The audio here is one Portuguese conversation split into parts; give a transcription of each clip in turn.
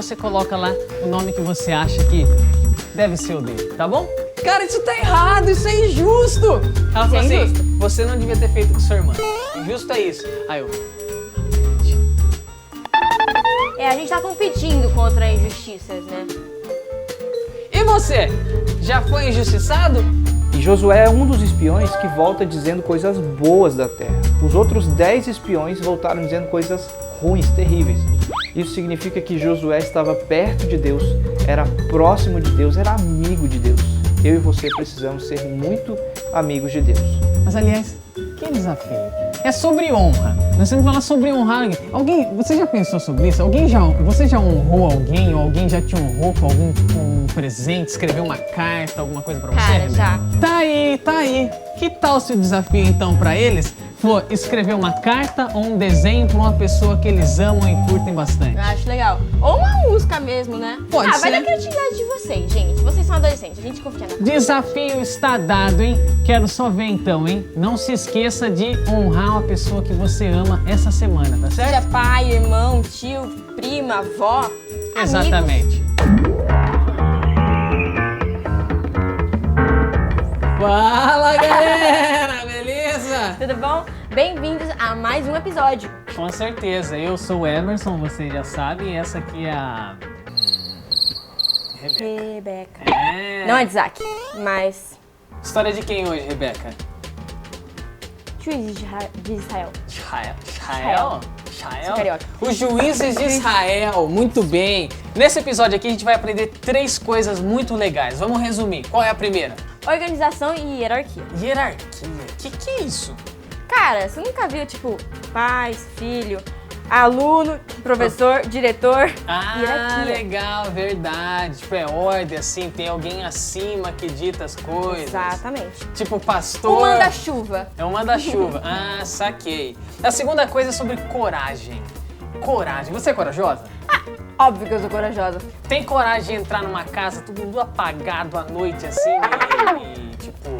você coloca lá o nome que você acha que deve ser o dele, tá bom? Cara, isso tá errado, isso é injusto! Ela falou assim, injusto. você não devia ter feito com sua irmã. Injusto é isso. Aí eu... A gente tá competindo contra injustiças, né? E você? Já foi injustiçado? E Josué é um dos espiões que volta dizendo coisas boas da terra. Os outros 10 espiões voltaram dizendo coisas ruins, terríveis. Isso significa que Josué estava perto de Deus, era próximo de Deus, era amigo de Deus. Eu e você precisamos ser muito amigos de Deus. Mas aliás, que desafio. É sobre honra. Nós temos que falar sobre honrar alguém. Você já pensou sobre isso? Você já honrou alguém ou alguém já te honrou com um presente, escreveu uma carta, alguma coisa pra você? Cara, já. Tá aí. Que tal se o desafio então pra eles for escrever uma carta ou um desenho pra uma pessoa que eles amam e curtem bastante? Eu acho legal. Ou uma música mesmo, né? Pode Vai ser. da criatividade de vocês, gente. Vocês são adolescentes, a gente confia na Desafio está dado, hein? Quero só ver então, hein? Não se esqueça de honrar a pessoa que você ama essa semana, tá certo? Seja pai, irmão, tio, prima, avó, Exatamente. Fala, galera! Beleza? Tudo bom? Bem-vindos a mais um episódio. Com certeza. Eu sou o Emerson, vocês já sabem. E essa aqui é a... Rebeca. É... Não é de Isaac, mas História de quem hoje, Rebeca? juízes de Israel. Israel? Sou carioca. Os juízes de Israel, muito bem. Nesse episódio aqui a gente vai aprender 3 coisas muito legais. Vamos resumir. Qual é a primeira? Organização e hierarquia. Hierarquia. Que é isso? Cara, você nunca viu, tipo, pais, filho, aluno, professor, diretor, hierarquia. Legal, verdade. Tipo, é ordem, assim, tem alguém acima que dita as coisas. Exatamente. Tipo, pastor... O manda-chuva. É um manda-chuva. Ah, saquei. A segunda coisa é sobre coragem. Coragem. Você é corajosa? Óbvio que eu sou corajosa. Tem coragem de entrar numa casa tudo apagado à noite, assim, e tipo...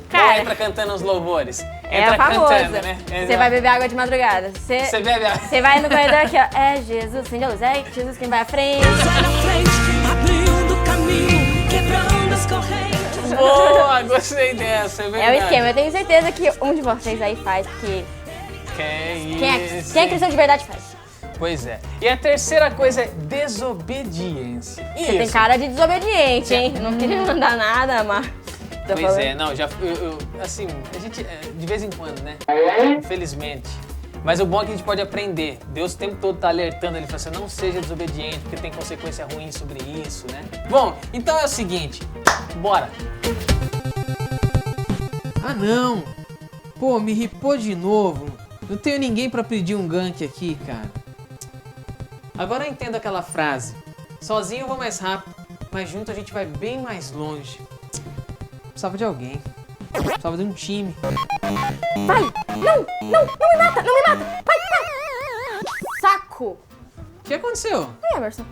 Cara, Ou entra cantando os louvores? É Entra a famosa. cantando, né? Você vai beber água de madrugada. Você bebe água. Você vai no corredor aqui, ó. É Jesus, acende a luz. É Jesus quem vai à frente. Vai na frente, abrindo caminho, quebrando as correntes. Boa, gostei dessa, é É verdade. o esquema. Eu tenho certeza que um de vocês aí faz, porque quem é cristão de verdade faz. Pois é. E a terceira coisa é desobediência. Você tem cara de desobediente, hein? Não queria mandar nada, mas... Tô Pois falando. é, não, assim, a gente, de vez em quando, né? Infelizmente. Mas o bom é que a gente pode aprender. Deus o tempo todo tá alertando, ele fala assim, não seja desobediente, porque tem consequência ruim sobre isso, né? Bom, então é o seguinte, bora. Ah, não. Pô, me ripou de novo. Não tenho ninguém pra pedir um gank aqui, cara. Agora eu entendo aquela frase. Sozinho eu vou mais rápido, mas junto a gente vai bem mais longe. Precisava de alguém. Precisava de um time. Vai! Não me mata! Não me mata! Vai! Saco! O que aconteceu? Ai, Emerson.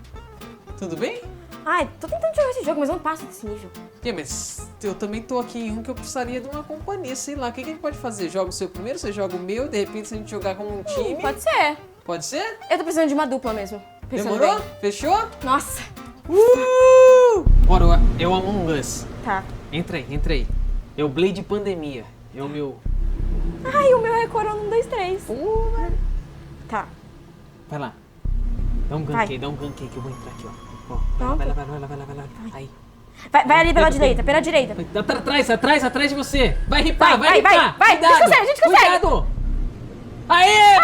Tudo bem? Ai, tô tentando jogar esse jogo, mas eu não passo desse nível. Mas eu também tô aqui em um que eu precisaria de uma companhia, sei lá. O que a gente pode fazer? Joga o seu primeiro, você joga o meu, de repente se a gente jogar como um time. Pode ser. Pode ser? Eu tô precisando de uma dupla mesmo. Pensando Demorou? bem. Fechou? Nossa. Bora, eu Among Us. Tá. Entra aí. É o Blade Pandemia. É o meu... Ai, o meu é Corona 1, 2, 3. Tá. Vai lá. Dá um gank Vai. aí, que eu vou entrar aqui, ó. Pronto. Vai lá. Aí. Vai ali pela direita, pela direita. Atrás de você. Vai ripar, vai vai, ripar. vai. Cuidado, A gente consegue. Cuidado. Aê!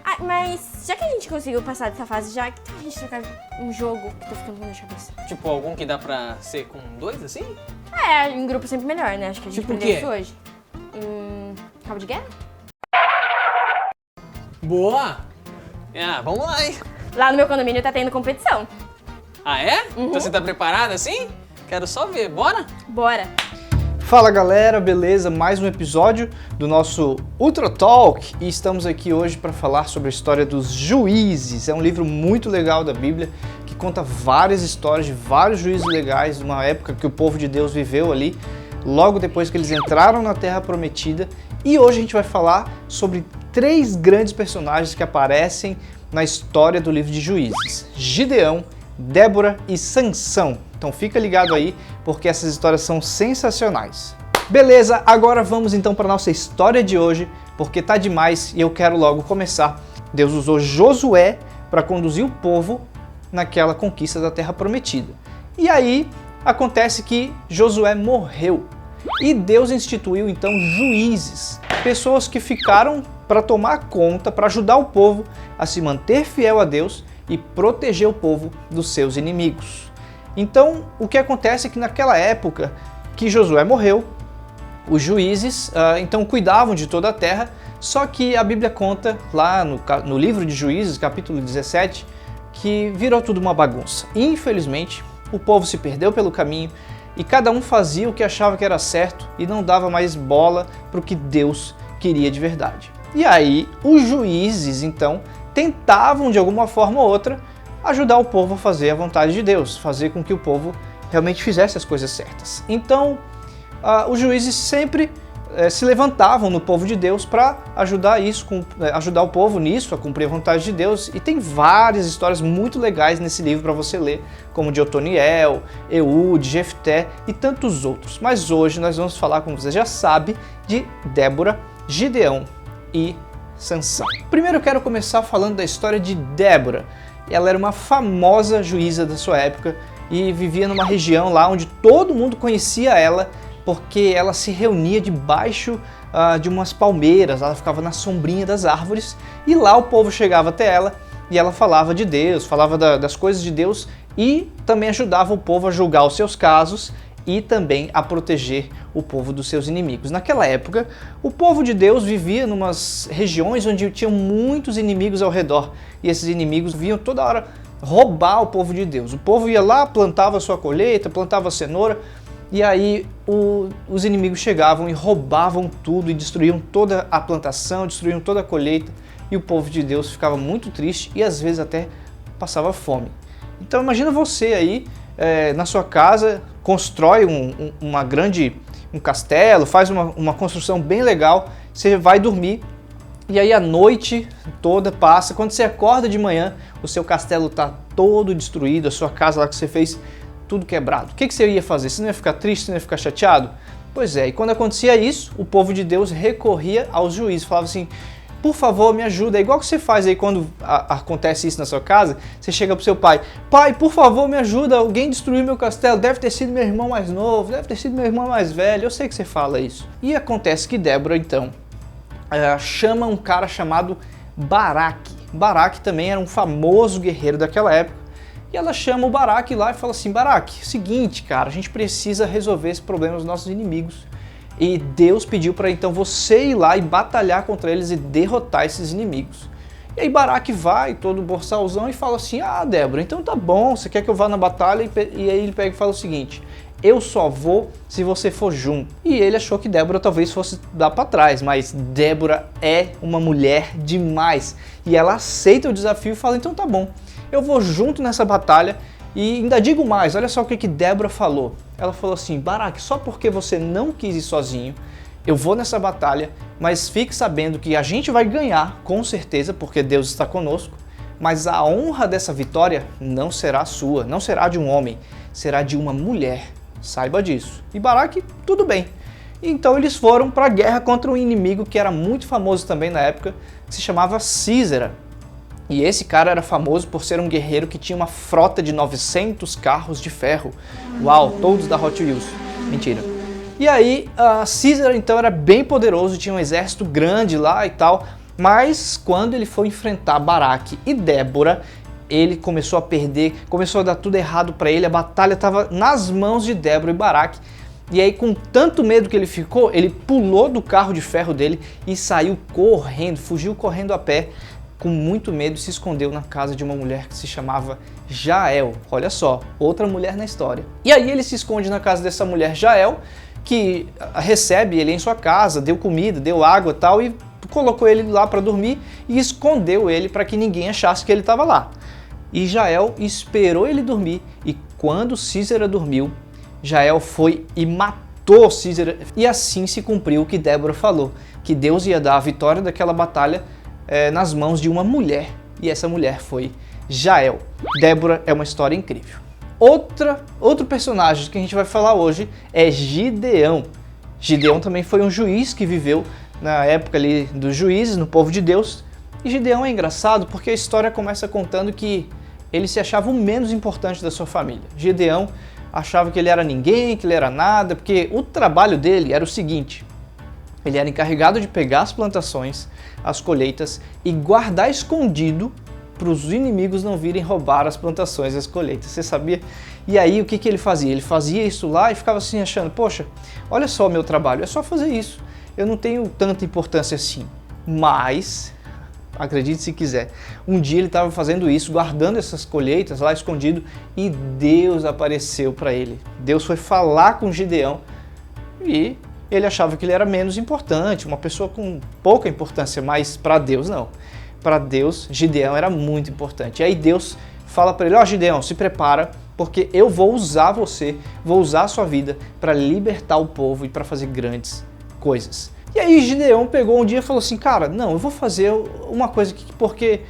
Ah, mas já que a gente conseguiu passar dessa fase, já que a gente trocar um jogo que tô ficando com na cabeça. Tipo, algum que dá pra ser com 2, assim? É, em grupo sempre melhor, né? Acho que a gente Tipo o aprendeu quê? isso hoje. Cabo de guerra? Boa! Ah, vamos lá, hein? Lá no meu condomínio tá tendo competição. Ah, é? Então você tá preparado assim? Quero só ver. Bora? Bora. Fala galera, beleza? Mais um episódio do nosso Ultra Talk e estamos aqui hoje para falar sobre a história dos juízes. É um livro muito legal da Bíblia que conta várias histórias de vários juízes legais de uma época que o povo de Deus viveu ali, logo depois que eles entraram na Terra Prometida. E hoje a gente vai falar sobre 3 grandes personagens que aparecem na história do livro de Juízes: Gideão, Débora e Sansão. Então fica ligado aí, porque essas histórias são sensacionais. Beleza, agora vamos então para a nossa história de hoje, porque tá demais e eu quero logo começar. Deus usou Josué para conduzir o povo naquela conquista da Terra Prometida. E aí acontece que Josué morreu e Deus instituiu então juízes, pessoas que ficaram para tomar conta, para ajudar o povo a se manter fiel a Deus e proteger o povo dos seus inimigos. Então, o que acontece é que naquela época que Josué morreu, os juízes então cuidavam de toda a terra, só que a Bíblia conta lá no livro de Juízes, capítulo 17, que virou tudo uma bagunça. Infelizmente, o povo se perdeu pelo caminho e cada um fazia o que achava que era certo e não dava mais bola para o que Deus queria de verdade. E aí, os juízes, então, tentavam de alguma forma ou outra ajudar o povo a fazer a vontade de Deus, fazer com que o povo realmente fizesse as coisas certas. Então, os juízes sempre se levantavam no povo de Deus para ajudar o povo nisso, a cumprir a vontade de Deus. E tem várias histórias muito legais nesse livro para você ler, como de Otoniel, Eude, Jefté e tantos outros. Mas hoje nós vamos falar, como você já sabe, de Débora, Gideão e Sansão. Primeiro eu quero começar falando da história de Débora. Ela era uma famosa juíza da sua época e vivia numa região lá onde todo mundo conhecia ela, porque ela se reunia debaixo de umas palmeiras, ela ficava na sombrinha das árvores e lá o povo chegava até ela e ela falava de Deus, falava das coisas de Deus e também ajudava o povo a julgar os seus casos e também a proteger o povo dos seus inimigos. Naquela época, o povo de Deus vivia em umas regiões onde tinham muitos inimigos ao redor e esses inimigos vinham toda hora roubar o povo de Deus. O povo ia lá, plantava a sua colheita, plantava a cenoura, e aí os inimigos chegavam e roubavam tudo e destruíam toda a plantação, destruíam toda a colheita e o povo de Deus ficava muito triste e às vezes até passava fome. Então imagina você aí na sua casa, constrói um castelo, faz uma construção bem legal, você vai dormir e aí a noite toda passa, quando você acorda de manhã o seu castelo está todo destruído, a sua casa lá que você fez tudo quebrado. O que você ia fazer? Você não ia ficar triste? Você não ia ficar chateado? Pois é, e quando acontecia isso, o povo de Deus recorria aos juízes, falava assim: por favor, me ajuda. É igual que você faz aí quando acontece isso na sua casa, você chega pro seu pai: pai, por favor, me ajuda, alguém destruiu meu castelo, deve ter sido meu irmão mais novo, deve ter sido meu irmão mais velho, eu sei que você fala isso. E acontece que Débora, então, chama um cara chamado Baraque. Baraque também era um famoso guerreiro daquela época. E ela chama o Baraque lá e fala assim: Baraque, seguinte, cara, a gente precisa resolver esse problema dos nossos inimigos. E Deus pediu para então você ir lá e batalhar contra eles e derrotar esses inimigos. E aí Baraque vai, todo borsalzão, e fala assim: ah, Débora, então tá bom, você quer que eu vá na batalha? E aí ele pega e fala o seguinte: eu só vou se você for junto. E ele achou que Débora talvez fosse dar para trás, mas Débora é uma mulher demais. E ela aceita o desafio e fala: então tá bom, eu vou junto nessa batalha. E ainda digo mais, olha só o que Débora falou. Ela falou assim: Baraque, só porque você não quis ir sozinho, eu vou nessa batalha, mas fique sabendo que a gente vai ganhar, com certeza, porque Deus está conosco, mas a honra dessa vitória não será sua, não será de um homem, será de uma mulher. Saiba disso. E Baraque, tudo bem. Então eles foram para a guerra contra um inimigo que era muito famoso também na época, que se chamava Sísera. E esse cara era famoso por ser um guerreiro que tinha uma frota de 900 carros de ferro. Uau, todos da Hot Wheels. Mentira. E aí, Sísera então era bem poderoso, tinha um exército grande lá e tal, mas quando ele foi enfrentar Baraque e Débora, ele começou a perder, começou a dar tudo errado para ele, a batalha estava nas mãos de Débora e Baraque. E aí, com tanto medo que ele ficou, ele pulou do carro de ferro dele e saiu correndo, fugiu correndo a pé, com muito medo, se escondeu na casa de uma mulher que se chamava Jael. Olha só, outra mulher na história. E aí ele se esconde na casa dessa mulher Jael, que recebe ele em sua casa, deu comida, deu água e tal, e colocou ele lá para dormir e escondeu ele para que ninguém achasse que ele estava lá. E Jael esperou ele dormir, e quando Sísera dormiu, Jael foi e matou matou Císera, e assim se cumpriu o que Débora falou, que Deus ia dar a vitória daquela batalha nas mãos de uma mulher, e essa mulher foi Jael. Débora é uma história incrível. Outro personagem que a gente vai falar hoje é Gideão. Gideão também foi um juiz que viveu na época ali dos juízes, no povo de Deus. E Gideão é engraçado porque a história começa contando que ele se achava o menos importante da sua família. Gideão achava que ele era ninguém, que ele era nada, porque o trabalho dele era o seguinte: ele era encarregado de pegar as plantações, as colheitas e guardar escondido para os inimigos não virem roubar as plantações e as colheitas. Você sabia? E aí o que ele fazia? Ele fazia isso lá e ficava assim achando, poxa, olha só o meu trabalho, é só fazer isso. Eu não tenho tanta importância assim. Mas, acredite se quiser, um dia ele estava fazendo isso, guardando essas colheitas lá escondido, e Deus apareceu para ele. Deus foi falar com Gideão e ele achava que ele era menos importante, uma pessoa com pouca importância, mas para Deus não. Para Deus, Gideão era muito importante. E aí Deus fala para ele, ó, Gideão, se prepara, porque eu vou usar você, vou usar a sua vida para libertar o povo e para fazer grandes coisas. E aí Gideão pegou um dia e falou assim, cara, não, eu vou fazer uma coisa aqui, porque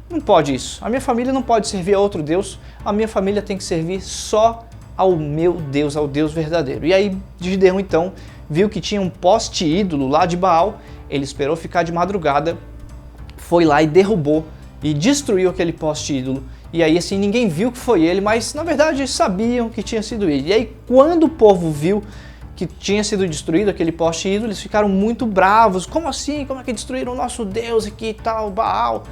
não pode isso. A minha família não pode servir a outro Deus, a minha família tem que servir só ao meu Deus, ao Deus verdadeiro. E aí Gideão então viu que tinha um poste ídolo lá de Baal, ele esperou ficar de madrugada, foi lá e derrubou e destruiu aquele poste ídolo. E aí assim, ninguém viu que foi ele, mas na verdade sabiam que tinha sido ele. E aí quando o povo viu que tinha sido destruído aquele poste ídolo, eles ficaram muito bravos. Como assim? Como é que destruíram o nosso Deus aqui e tal, Baal?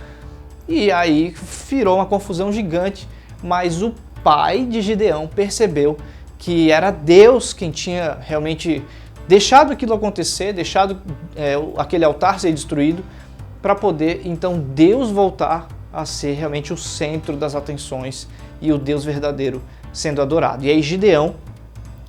E aí virou uma confusão gigante, mas o pai de Gideão percebeu que era Deus quem tinha realmente deixado aquilo acontecer, deixado aquele altar ser destruído, para poder então Deus voltar a ser realmente o centro das atenções e o Deus verdadeiro sendo adorado. E aí Gideão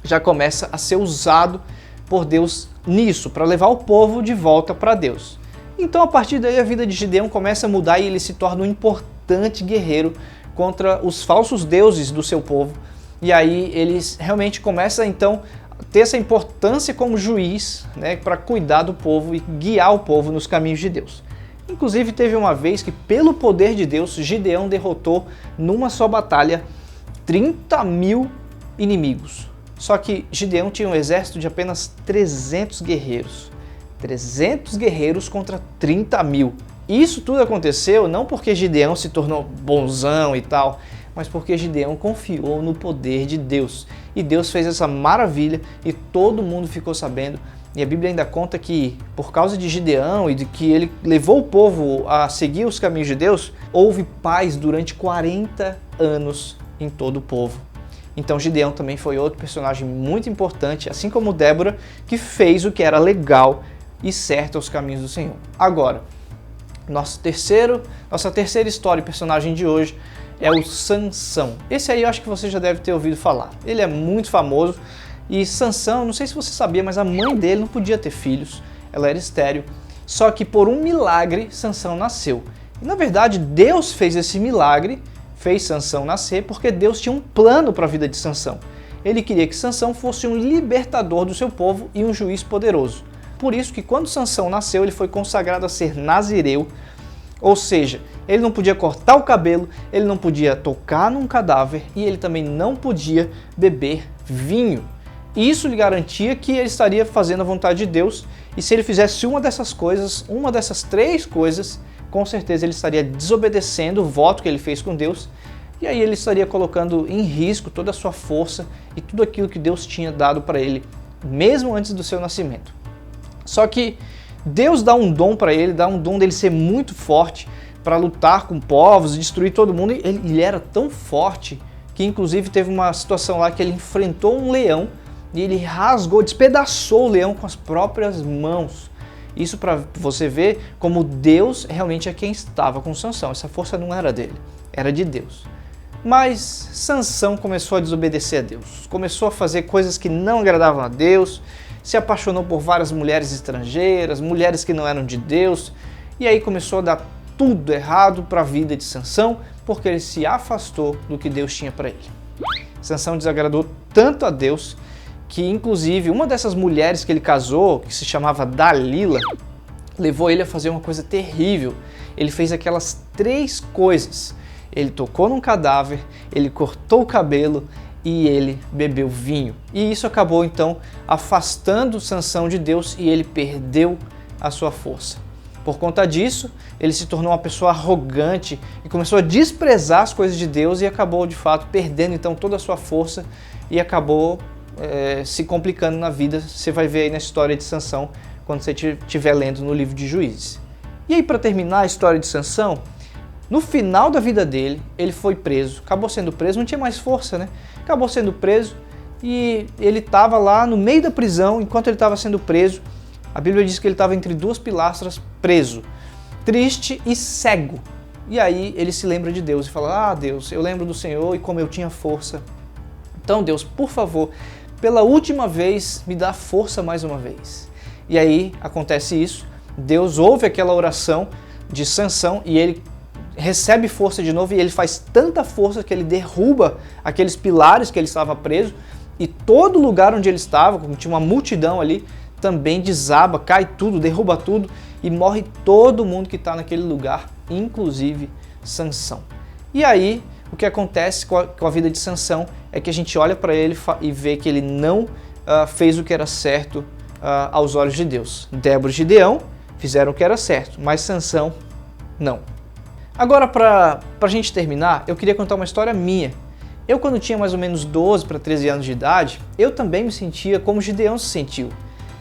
já começa a ser usado por Deus nisso, para levar o povo de volta para Deus. Então a partir daí a vida de Gideão começa a mudar e ele se torna um importante guerreiro contra os falsos deuses do seu povo. E aí ele realmente começa então a ter essa importância como juiz, né, para cuidar do povo e guiar o povo nos caminhos de Deus. Inclusive teve uma vez que pelo poder de Deus, Gideão derrotou numa só batalha 30.000 inimigos. Só que Gideão tinha um exército de apenas 300 guerreiros. 300 guerreiros contra 30.000. Isso tudo aconteceu não porque Gideão se tornou bonzão e tal, mas porque Gideão confiou no poder de Deus. E Deus fez essa maravilha e todo mundo ficou sabendo. E a Bíblia ainda conta que, por causa de Gideão e de que ele levou o povo a seguir os caminhos de Deus, houve paz durante 40 anos em todo o povo. Então Gideão também foi outro personagem muito importante, assim como Débora, que fez o que era legal e certo aos caminhos do Senhor. Agora, nossa terceira história e personagem de hoje é o Sansão. Esse aí eu acho que você já deve ter ouvido falar. Ele é muito famoso. E Sansão, não sei se você sabia, mas a mãe dele não podia ter filhos, ela era estéril. Só que por um milagre, Sansão nasceu. E na verdade, Deus fez esse milagre, fez Sansão nascer, porque Deus tinha um plano para a vida de Sansão. Ele queria que Sansão fosse um libertador do seu povo e um juiz poderoso. Por isso que quando Sansão nasceu, ele foi consagrado a ser nazireu, ou seja, ele não podia cortar o cabelo, ele não podia tocar num cadáver e ele também não podia beber vinho. Isso lhe garantia que ele estaria fazendo a vontade de Deus, e se ele fizesse uma dessas coisas, uma dessas 3 coisas, com certeza ele estaria desobedecendo o voto que ele fez com Deus, e aí ele estaria colocando em risco toda a sua força e tudo aquilo que Deus tinha dado para ele, mesmo antes do seu nascimento. Só que Deus dá um dom para ele, dá um dom dele ser muito forte para lutar com povos, destruir todo mundo, e ele era tão forte que inclusive teve uma situação lá que ele enfrentou um leão, e ele rasgou, despedaçou o leão com as próprias mãos. Isso para você ver como Deus realmente é quem estava com Sansão. Essa força não era dele, era de Deus. Mas Sansão começou a desobedecer a Deus. Começou a fazer coisas que não agradavam a Deus. Se apaixonou por várias mulheres estrangeiras, mulheres que não eram de Deus. E aí começou a dar tudo errado para a vida de Sansão, porque ele se afastou do que Deus tinha para ele. Sansão desagradou tanto a Deus que inclusive uma dessas mulheres que ele casou, que se chamava Dalila, levou ele a fazer uma coisa terrível. Ele fez aquelas 3 coisas. Ele tocou num cadáver, ele cortou o cabelo e ele bebeu vinho. E isso acabou então afastando Sansão de Deus e ele perdeu a sua força. Por conta disso, ele se tornou uma pessoa arrogante e começou a desprezar as coisas de Deus e acabou de fato perdendo então toda a sua força e acabou se complicando na vida. Você vai ver aí na história de Sansão quando você estiver lendo no livro de Juízes. E aí, para terminar a história de Sansão, no final da vida dele, ele foi preso, acabou sendo preso, não tinha mais força, né? Acabou sendo preso e ele estava lá no meio da prisão. Enquanto ele estava sendo preso, a Bíblia diz que ele estava entre 2 pilastras preso, triste e cego. E aí ele se lembra de Deus e fala: Deus, eu lembro do Senhor e como eu tinha força. Então Deus, por favor, pela última vez, me dá força mais uma vez. E aí acontece isso, Deus ouve aquela oração de Sansão e ele recebe força de novo e ele faz tanta força que ele derruba aqueles pilares que ele estava preso e todo lugar onde ele estava, como tinha uma multidão ali, também desaba, cai tudo, derruba tudo e morre todo mundo que está naquele lugar, inclusive Sansão. E aí, o que acontece com a vida de Sansão é que a gente olha para ele e vê que ele não fez o que era certo aos olhos de Deus. Débora e Gideão fizeram o que era certo, mas Sansão não. Agora, para a gente terminar, eu queria contar uma história minha. Eu, quando tinha mais ou menos 12 para 13 anos de idade, eu também me sentia como Gideão se sentiu.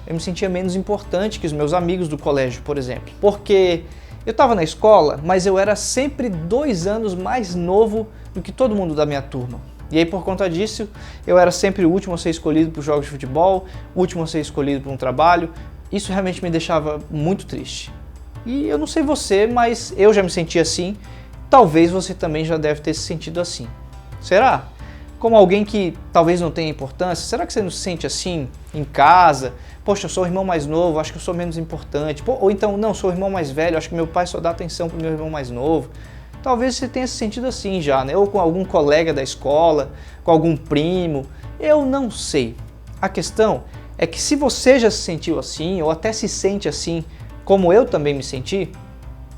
Eu me sentia menos importante que os meus amigos do colégio, por exemplo. Porque eu estava na escola, mas eu era sempre 2 anos mais novo do que todo mundo da minha turma. E aí, por conta disso, eu era sempre o último a ser escolhido para os jogos de futebol, o último a ser escolhido para um trabalho. Isso realmente me deixava muito triste. E eu não sei você, mas eu já me senti assim. Talvez você também já deve ter se sentido assim. Será? Como alguém que talvez não tenha importância, será que você não se sente assim em casa? Poxa, eu sou o irmão mais novo, acho que eu sou menos importante. Ou então, não, sou o irmão mais velho, acho que meu pai só dá atenção para o meu irmão mais novo. Talvez você tenha se sentido assim já, né? Ou com algum colega da escola, com algum primo. Eu não sei. A questão é que se você já se sentiu assim, ou até se sente assim, como eu também me senti,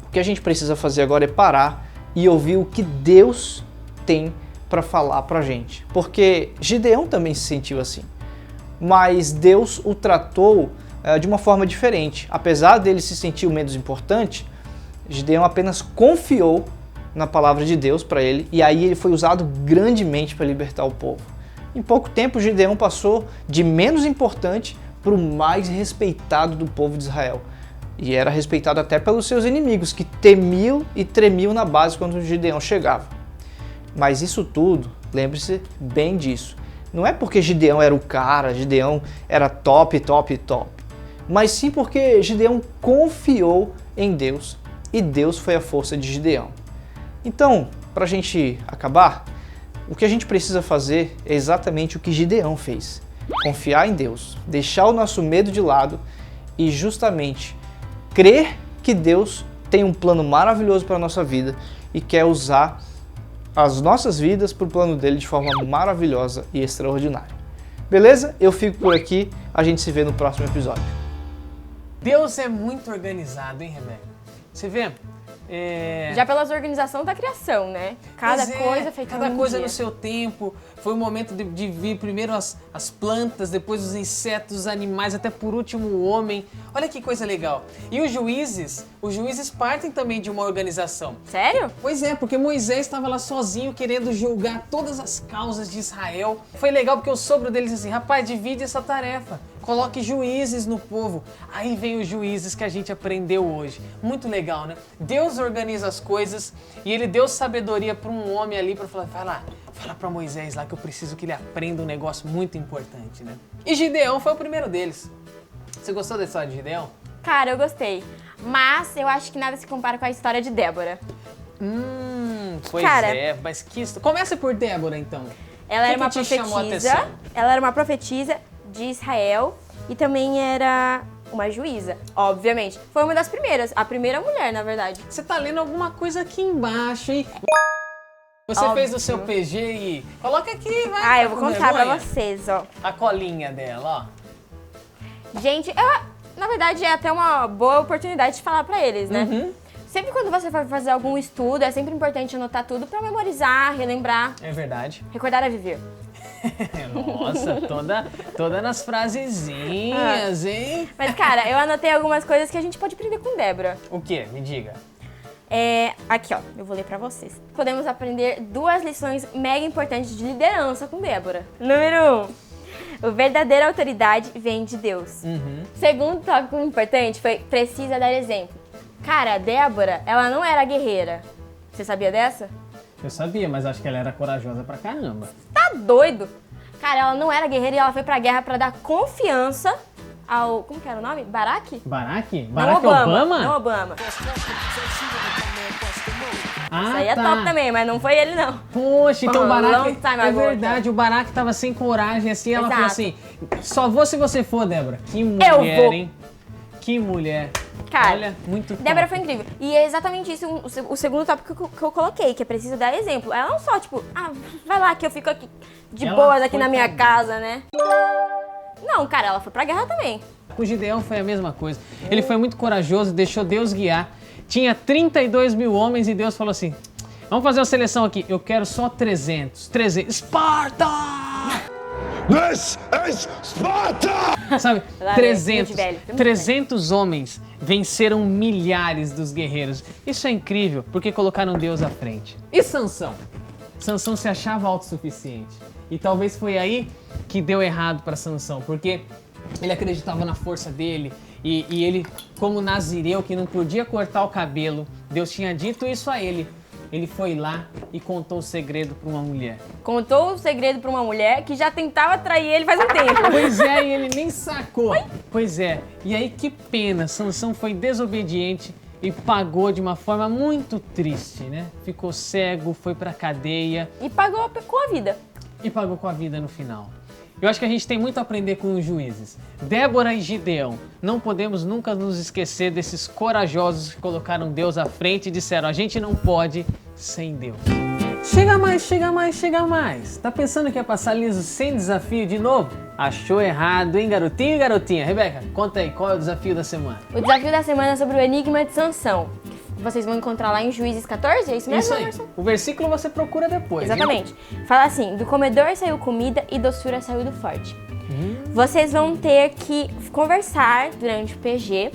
o que a gente precisa fazer agora é parar e ouvir o que Deus tem para falar pra gente. Porque Gideão também se sentiu assim. Mas Deus o tratou de uma forma diferente. Apesar dele se sentir o menos importante, Gideão apenas confiou na palavra de Deus para ele e aí ele foi usado grandemente para libertar o povo. Em pouco tempo, Gideão passou de menos importante para o mais respeitado do povo de Israel. E era respeitado até pelos seus inimigos, que temiam e tremiam na base quando Gideão chegava. Mas isso tudo, lembre-se bem disso, não é porque Gideão era o cara, Gideão era top, top, top, mas sim porque Gideão confiou em Deus e Deus foi a força de Gideão. Então, para a gente acabar, o que a gente precisa fazer é exatamente o que Gideão fez. Confiar em Deus, deixar o nosso medo de lado e justamente crer que Deus tem um plano maravilhoso para a nossa vida e quer usar as nossas vidas para o plano dele de forma maravilhosa e extraordinária. Beleza? Eu fico por aqui, a gente se vê no próximo episódio. Deus é muito organizado, hein, Rebeca? Você vê? Já pelas organizações da criação, né? Cada coisa feita cada num coisa dia. no seu tempo. Foi o momento de vir primeiro as plantas, depois os insetos, os animais, até por último o homem. Olha que coisa legal. E os juízes partem também de uma organização. Sério? Pois é, porque Moisés estava lá sozinho querendo julgar todas as causas de Israel. Foi legal porque o sogro dele disse assim: rapaz, divide essa tarefa. Coloque juízes no povo. Aí vem os juízes que a gente aprendeu hoje. Muito legal, né? Deus organiza as coisas e ele deu sabedoria para um homem ali para falar: vai lá, fala para Moisés lá que eu preciso que ele aprenda um negócio muito importante, né? E Gideão foi o primeiro deles. Você gostou da história de Gideão? Cara, eu gostei. Mas eu acho que nada se compara com a história de Débora. Pois Cara, é, mas que começa por Débora então. Ela era que uma te chamou a profetisa. atenção? Ela era uma profetisa de Israel e também era uma juíza, obviamente. Foi uma das primeiras, a primeira mulher, na verdade. Você tá lendo alguma coisa aqui embaixo, hein? Você Óbvio. fez o seu PG e... Coloca aqui, vai. Ah, eu vou com contar pra vergonha. vocês, ó. A colinha dela, Gente, na verdade é até uma boa oportunidade de falar pra eles, né? Uhum. Sempre quando você for fazer algum estudo, é sempre importante anotar tudo pra memorizar, relembrar, ó. É verdade. recordar a viver. Nossa, toda nas frasezinhas, hein? Mas, cara, eu anotei algumas coisas que a gente pode aprender com Débora. O quê? Me diga. Aqui, ó, eu vou ler pra vocês. Podemos aprender 2 lições mega importantes de liderança com Débora. Número 1. O verdadeira autoridade vem de Deus. Segundo tópico importante foi precisa dar exemplo. Cara, a Débora, ela não era guerreira. Você sabia dessa? Eu sabia, mas acho que ela era corajosa pra caramba. Tá doido? Cara, ela não era guerreira e ela foi pra guerra pra dar confiança ao... Como que era o nome? Barack? Barack? Não Barack Obama? Não Obama. Ah, Isso aí é tá. top também, mas não foi ele, não. Poxa, então o Long Barack... time É ago, verdade, o Barack tava sem coragem, assim, ela falou Exato. assim, só vou se você for, Débora. Que mulher, vou. hein? Que mulher. Cara, Olha, muito top. Débora foi incrível. E é exatamente isso o segundo tópico que eu coloquei, que é preciso dar exemplo. Ela não só, tipo, vai lá que eu fico aqui de Ela boas aqui foi na minha pra casa, né? Não, cara, ela foi pra guerra também. Com o Gideão foi a mesma coisa. Ele foi muito corajoso, deixou Deus guiar. Tinha 32 mil homens e Deus falou assim, vamos fazer uma seleção aqui, eu quero só 300. 300. Esparta! This is Sparta! Sabe, Lá, 300, muito velho, muito 300 homens venceram milhares dos guerreiros. Isso é incrível, porque colocaram Deus à frente. E Sansão? Sansão se achava autossuficiente. E talvez foi aí que deu errado para Sansão, porque ele acreditava na força dele e ele, como nazireu, que não podia cortar o cabelo, Deus tinha dito isso a ele. Ele foi lá e contou o segredo para uma mulher. Contou o segredo pra uma mulher que já tentava trair ele faz um tempo. Pois é, e ele nem sacou. Pois é, e aí que pena, Sansão foi desobediente e pagou de uma forma muito triste, né? Ficou cego, foi pra cadeia E pagou com a vida. e pagou com a vida no final. Eu acho que a gente tem muito a aprender com os juízes. Débora e Gideão, não podemos nunca nos esquecer desses corajosos que colocaram Deus à frente e disseram, a gente não pode sem Deus. Chega mais, chega mais, chega mais. Tá pensando que ia passar liso sem desafio de novo? Achou errado, hein, garotinho e garotinha? Rebeca, conta aí, qual é o desafio da semana? O desafio da semana é sobre o enigma de Sansão. Que vocês vão encontrar lá em Juízes 14, é isso mesmo, Isso aí. Emerson? O versículo você procura depois. hein? Exatamente. Fala assim, do comedor saiu comida e doçura saiu do forte. Vocês vão ter que conversar durante o PG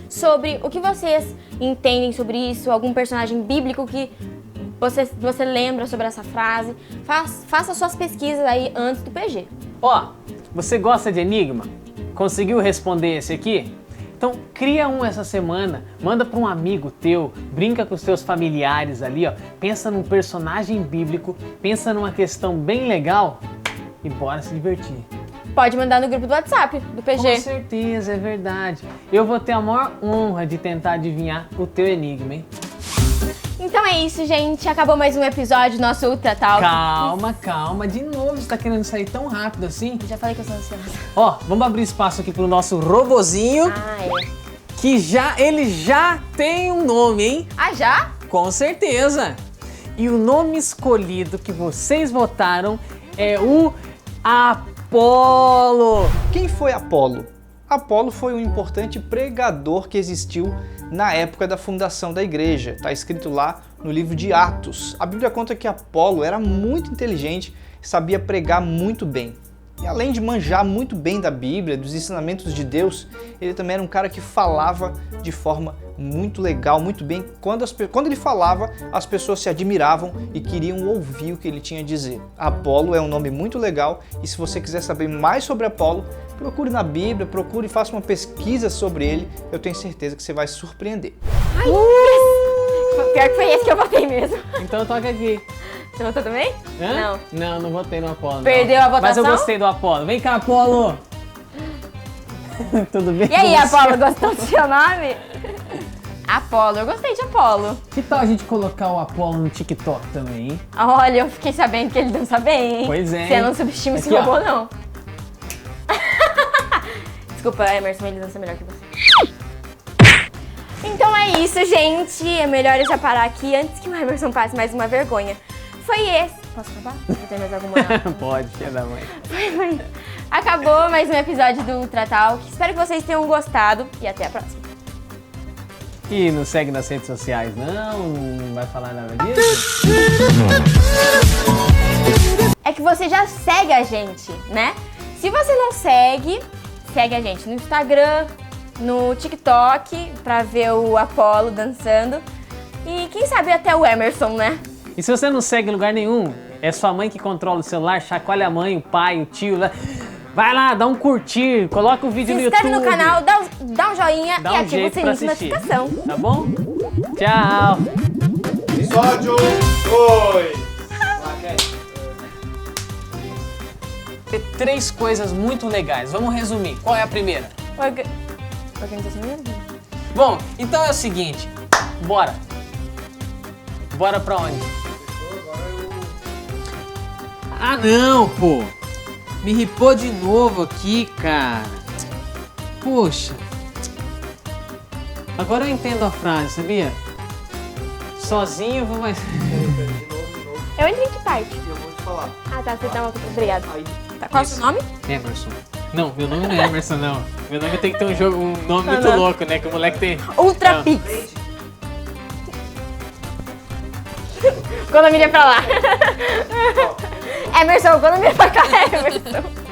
sobre o que vocês entendem sobre isso, algum personagem bíblico que você lembra sobre essa frase. Faça suas pesquisas aí antes do PG. Ó, você gosta de enigma? Conseguiu responder esse aqui? Então cria um essa semana, manda para um amigo teu, brinca com os teus familiares ali, ó. Pensa num personagem bíblico, pensa numa questão bem legal e bora se divertir. Pode mandar no grupo do WhatsApp do Com PG. certeza, é verdade. Eu vou ter a maior honra de tentar adivinhar o teu enigma, hein? Então é isso, gente. Acabou mais um episódio do nosso Ultra Talk. Calma, calma. De novo, você tá querendo sair tão rápido assim? Já falei que eu sou ansiosa. Ó, vamos abrir espaço aqui pro nosso robozinho, Ah, é. que ele já tem um nome, hein? Ah, já? Com certeza. E o nome escolhido que vocês votaram é o Apolo. Quem foi Apolo? Apolo foi um importante pregador que existiu na época da fundação da igreja. Está escrito lá no livro de Atos. A Bíblia conta que Apolo era muito inteligente e sabia pregar muito bem. E além de manjar muito bem da Bíblia, dos ensinamentos de Deus, ele também era um cara que falava de forma muito legal, muito bem. Quando ele falava, as pessoas se admiravam e queriam ouvir o que ele tinha a dizer. Apolo é um nome muito legal e se você quiser saber mais sobre Apolo, procure na Bíblia, procure e faça uma pesquisa sobre ele. Eu tenho certeza que você vai se surpreender. Ai, yes! Pior que foi esse que eu botei mesmo. Então toca aqui. Você votou também? Hã? Não votei no Apolo. não. Perdeu a votação? Mas eu gostei do Apolo. Vem cá, Apolo. Tudo bem E aí, com você? Apolo, gostou do seu nome? Apolo, eu gostei de Apolo. Que tal a gente colocar o Apolo no TikTok também, hein? Olha, eu fiquei sabendo que ele dança bem, hein? Pois é, Você hein? não subestima esse Aqui, ó. robô, não. Desculpa, Emerson, ele dança melhor que você. Então é isso, gente. É melhor eu já parar aqui antes que o Emerson passe mais uma vergonha. foi esse. Posso acabar? Você tem mais alguma? Pode, filha da mãe. Acabou mais um episódio do Ultra Talk. Espero que vocês tenham gostado e até a próxima. E nos segue nas redes sociais, não vai falar nada disso? É que você já segue a gente, né? Se você não segue, segue a gente no Instagram, no TikTok, pra ver o Apollo dançando. E quem sabe até o Emerson, né? E se você não segue em lugar nenhum, é sua mãe que controla o celular, chacoalha a mãe, o pai, o tio. Vai lá, dá um curtir, coloca o vídeo no Se YouTube. inscreve no canal, dá um joinha Dá e um ativa o jeito pra sininho de assistir. notificação. Tá bom? Tchau! Episódio 2. Tem 3 coisas muito legais. Vamos resumir. Qual é a primeira? Organização mesmo? Bom, então é o seguinte. Bora. Bora pra onde? Ah, não, pô. Me ripou de novo aqui, cara. Poxa. Agora eu entendo a frase, sabia? Sozinho eu vou mais... Eu entrei em que parte? Eu vou te falar. Ah, tá. Você dá uma... Obrigada. Aí, Tá, qual é o seu nome? Emerson. Não, meu nome não é Emerson, não. Meu nome tem que ter um nome muito não. louco, né? Que o moleque tem... Ultra Não. Pix. Quando eu mirei pra lá. Emerson, quando eu mirei pra cá, Emerson.